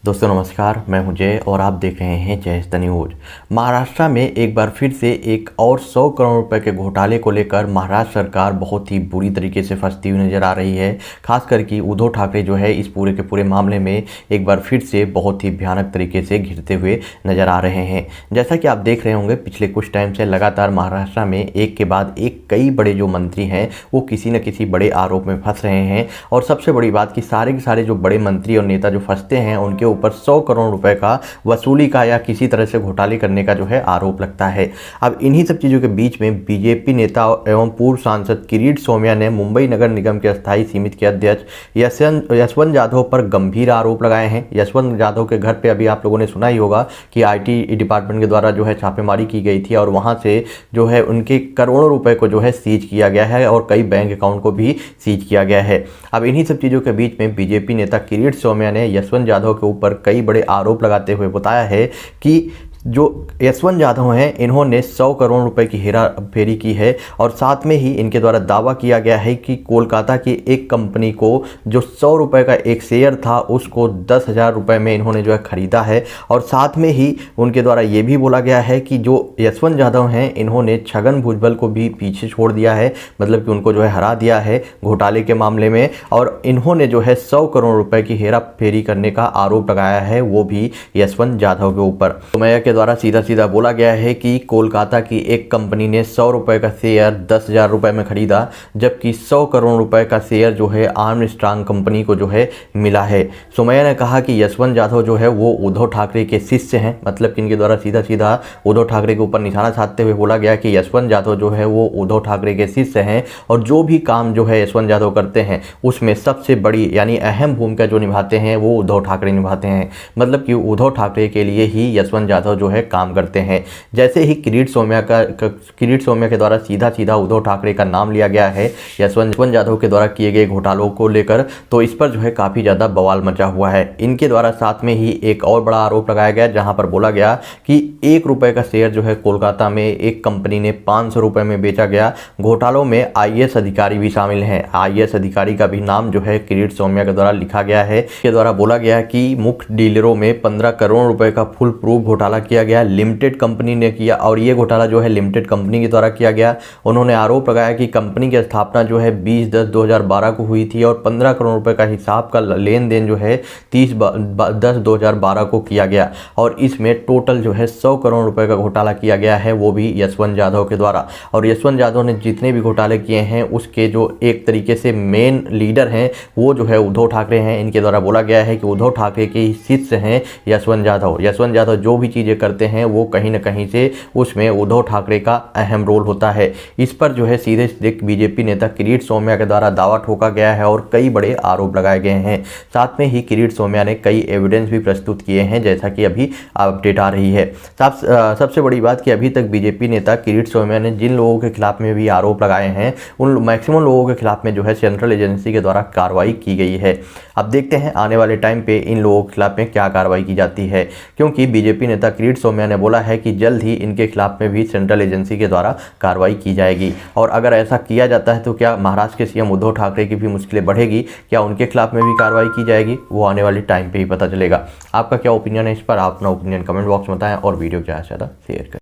दोस्तों नमस्कार, मैं हूं जय और आप देख रहे हैं जय द न्यूज। महाराष्ट्र में एक बार फिर से एक और 100 करोड़ रुपए के घोटाले को लेकर महाराष्ट्र सरकार बहुत ही बुरी तरीके से फंसती हुई नजर आ रही है। खास करके उद्धव ठाकरे जो है इस पूरे के पूरे मामले में एक बार फिर से बहुत ही भयानक तरीके से घिरते हुए नजर आ रहे हैं। जैसा कि आप देख रहे होंगे, पिछले कुछ टाइम से लगातार महाराष्ट्र में एक के बाद एक कई बड़े जो मंत्री हैं वो किसी न किसी बड़े आरोप में फंस रहे हैं। और सबसे बड़ी बात कि सारे के सारे जो बड़े मंत्री और नेता जो फंसते हैं उनके ऊपर 100 करोड़ रुपए का वसूली का या किसी तरह से घोटाले करने का जो है आरोप लगता है। अब इन्हीं सब चीज़ों के बीच में बीजेपी नेता एवं पूर्व सांसद किरीट सोमैया ने मुंबई नगर निगम के अस्थायी समिति के अध्यक्ष यशवंत जाधव पर गंभीर आरोप लगाए हैं। यशवंत जाधव के घर पे अभी आप लोगों ने सुना ही होगा कि आईटी डिपार्टमेंट के द्वारा जो है छापेमारी की गई थी और वहाँ से जो है उनके करोड़ों रुपए को जो है सीज किया गया है और कई बैंक अकाउंट को भी सीज किया गया है। अब इन्हीं सब चीज़ों के बीच में बीजेपी नेता किरीट सोमैया ने यशवंत जाधव के ऊपर कई बड़े आरोप लगाते हुए बताया है कि जो यशवंत जाधव हैं इन्होंने 100 करोड़ रुपए की हेरा फेरी की है। और साथ में ही इनके द्वारा दावा किया गया है कि कोलकाता की एक कंपनी को जो 100 रुपए का एक शेयर था उसको 10,000 रुपये में इन्होंने जो है ख़रीदा है। और साथ में ही उनके द्वारा ये भी बोला गया है कि जो यशवंत जाधव हैं इन्होंने छगन भुजबल को भी पीछे छोड़ दिया है, मतलब कि उनको जो है हरा दिया है घोटाले के मामले में। और इन्होंने जो है 100 करोड़ रुपये की हेरा फेरी करने का आरोप लगाया है, वो भी यशवंत जाधव के ऊपर। सोमैया के द्वारा सीधा सीधा बोला गया है कि कोलकाता की एक कंपनी ने 100 रुपए का शेयर 10,000 रुपये में खरीदा, जबकि 100 करोड़ रुपए का शेयर जो है आर्मस्ट्रांग कंपनी को जो है मिला है। सोमैया ने कहा कि यशवंत जाधव जो है वो उद्धव ठाकरे के शिष्य हैं, मतलब कि इनके द्वारा सीधा सीधा उद्धव ठाकरे के ऊपर निशाना साधते हुए बोला गया कि यशवंत जाधव जो है वो उद्धव ठाकरे के शिष्य हैं और जो भी काम जो है यशवंत जाधव करते हैं उसमें सबसे बड़ी यानी अहम भूमिका जो निभाते हैं वो उद्धव ठाकरे निभाते हैं। मतलब कि उद्धव ठाकरे के लिए ही यशवंत जाधव जो है काम करते हैं। जैसे ही किरीट सोमैया के द्वारा सीधा सीधा उद्धव ठाकरे का नाम लिया गया है यशवंत जाधव के द्वारा किए गए घोटालों को लेकर, तो इस पर जो है काफ़ी ज़्यादा बवाल मचा हुआ है। इनके द्वारा साथ में ही एक और बड़ा आरोप लगाया गया जहां पर बोला गया कि 1 रुपये का शेयर जो है कोलकाता में एक कंपनी ने 500 रुपये में बेचा गया। घोटालों में आईएएस अधिकारी भी शामिल हैं। आईएएस अधिकारी का भी नाम जो है किरीट सोमैया के द्वारा लिखा गया है। इसके द्वारा बोला गया कि मुख्य डीलरों में 15 करोड़ रुपए का फुल प्रूफ घोटाला किया गया, लिमिटेड कंपनी ने किया और ये घोटाला जो है लिमिटेड कंपनी के द्वारा किया गया। उन्होंने आरोप लगाया कि कंपनी की स्थापना जो है 20/10/2012 को हुई थी और 15 करोड़ रुपए का हिसाब का लेन देन जो है 30/10/2012 को किया गया और इसमें टोटल जो है 100 करोड़ रुपए का घोटाला किया गया है, वो भी यशवंत जाधव के द्वारा। और यशवंत जाधव ने जितने भी घोटाले किए हैं उसके जो एक तरीके से मेन लीडर हैं वो जो है उद्धव ठाकरे हैं। इनके द्वारा बोला गया है कि उद्धव ठाकरे के शिष्य हैं यशवंत जाधव जो भी चीज़ें करते हैं वो कहीं ना कहीं से उसमें उद्धव ठाकरे का अहम रोल होता है। इस पर जो है सीधे सीधे बीजेपी नेता किरीट सोमैया के द्वारा दावा ठोका गया है और कई बड़े आरोप लगाए गए हैं। साथ में ही किरीट सोमैया ने कई एविडेंस भी प्रस्तुत किए हैं, जैसा कि अभी अपडेट आ रही है। सबसे बड़ी बात कि अभी तक बीजेपी नेता किरीट सोमैया ने जिन लोगों के खिलाफ में भी आरोप लगाए हैं उन मैक्सिमम लोगों के खिलाफ में जो है सेंट्रल एजेंसी के द्वारा कार्रवाई की गई है। अब देखते हैं आने वाले टाइम पे इन लोगों के खिलाफ में क्या कार्रवाई की जाती है, क्योंकि बीजेपी नेता किरीट सोमैया ने बोला है कि जल्द ही इनके खिलाफ में भी सेंट्रल एजेंसी के द्वारा कार्रवाई की जाएगी। और अगर ऐसा किया जाता है तो क्या महाराष्ट्र के सीएम उद्धव ठाकरे की भी मुश्किलें बढ़ेगी, क्या उनके खिलाफ में भी कार्रवाई की जाएगी, वो आने वाले टाइम पे ही पता चलेगा। आपका क्या ओपिनियन है इस पर? आप अपना ओपिनियन कमेंट बॉक्स में बताएं और वीडियो को ज़्यादा से ज़्यादा शेयर करें।